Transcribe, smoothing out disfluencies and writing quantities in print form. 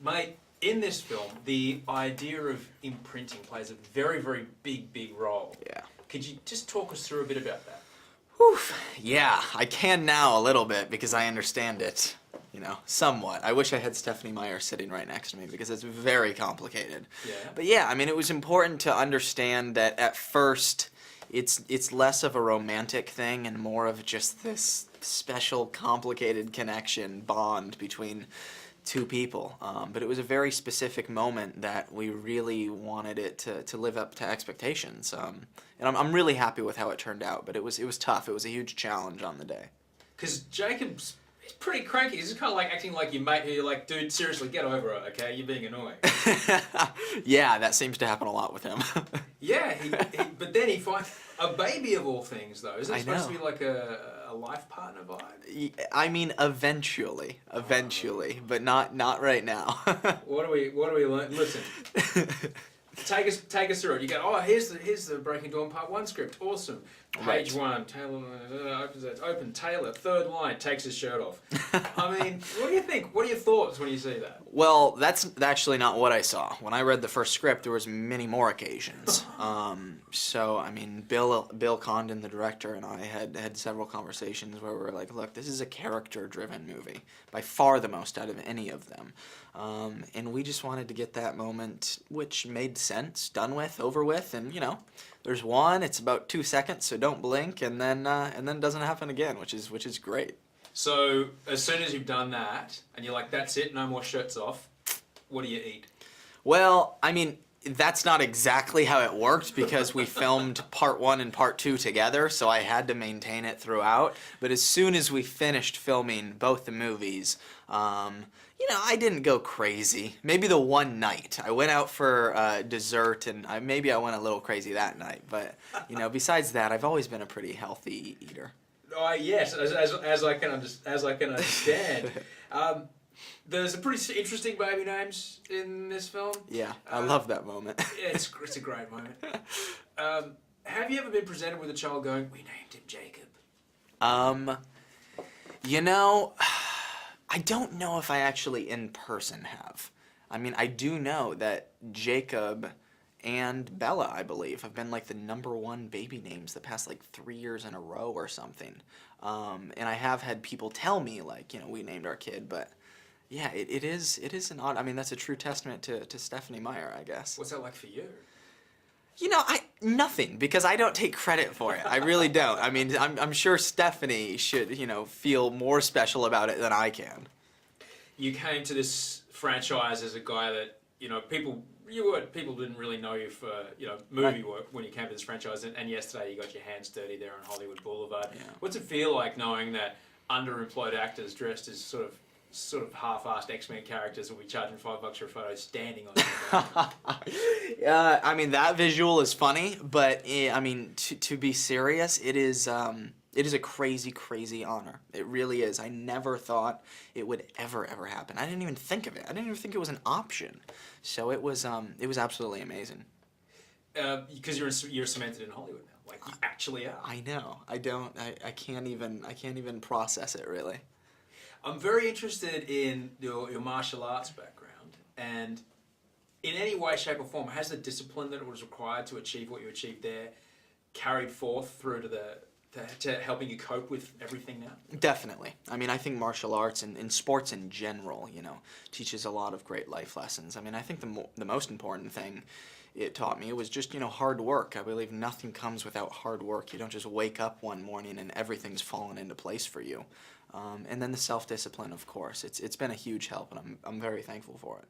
Mate, in this film, the idea of imprinting plays a very, very big role. Yeah. Could you just talk us through a bit about that? Oof. Yeah, I can now a little bit because I understand it, somewhat. I wish I had Stephanie Meyer sitting right next to me because it's very complicated. Yeah. But yeah, I mean, it was important to understand that at first it's less of a romantic thing and more of just this special, complicated connection, bond between two people. But it was a very specific moment that we really wanted it to live up to expectations. And I'm really happy with how it turned out, but it was tough. It was a huge challenge on the day. Because Jacob's he's pretty cranky. He's just kind of like acting like your mate who you're like, dude, seriously, get over it, okay? You're being annoying. Yeah, that seems to happen a lot with him. Yeah, but then he finds a baby of all things, though. Isn't it I supposed to know. be like a life partner vibe? I mean, eventually, but not right now. What do we learn? Listen, take us through it. You go, oh, here's the Breaking Dawn Part 1 script. Awesome. Page 1, Taylor opens it. Open Taylor. Third line, takes his shirt off. I mean, what do you think? What are your thoughts when you see that? Well, that's actually not what I saw. When I read the first script, there was many more occasions. So, I mean, Bill Condon, the director, and I had several conversations where we were like, look, this is a character-driven movie, by far the most out of any of them. And we just wanted to get that moment, which made sense, done with, over with, and, there's one, it's about 2 seconds, so don't blink, and then it doesn't happen again, which is great. So, as soon as you've done that, and you're like, that's it, no more shirts off, what do you eat? Well, I mean, that's not exactly how it worked because we filmed Part 1 and Part 2 together, so I had to maintain it throughout. But as soon as we finished filming both the movies, I didn't go crazy. Maybe the one night. I went out for dessert, and maybe I went a little crazy that night. But, besides that, I've always been a pretty healthy eater. Yes, as I can understand. There's some pretty interesting baby names in this film. Yeah, I love that moment. Yeah, it's a great moment. Have you ever been presented with a child going, we named him Jacob? I don't know if I actually in person have. I mean, I do know that Jacob and Bella, I believe, have been like the #1 baby names the past like 3 years in a row or something. And I have had people tell me like, we named our kid, but yeah, it is an odd, I mean, that's a true testament to Stephanie Meyer, I guess. What's that like for you? Nothing, because I don't take credit for it. I really don't. I mean, I'm sure Stephanie should, feel more special about it than I can. You came to this franchise as a guy that, people didn't really know you for, movie work when you came to this franchise, and yesterday you got your hands dirty there on Hollywood Boulevard. Yeah. What's it feel like knowing that underemployed actors dressed as sort of half-assed X-Men characters will be charging $5 for a photo standing on the I mean, that visual is funny, but I mean, to be serious, it is a crazy, crazy honor. It really is. I never thought it would ever happen. I didn't even think of it. I didn't even think it was an option. So it was absolutely amazing. Because you're cemented in Hollywood now, like you actually are. I know. I can't even process it really. I'm very interested in your martial arts background, and in any way, shape or form, has the discipline that was required to achieve what you achieved there carried forth through to helping you cope with everything now? Definitely. I mean, I think martial arts and sports in general, teaches a lot of great life lessons. I mean, I think the most important thing it taught me was just, hard work. I believe nothing comes without hard work. You don't just wake up one morning and everything's fallen into place for you. And then the self-discipline, of course. It's been a huge help, and I'm very thankful for it.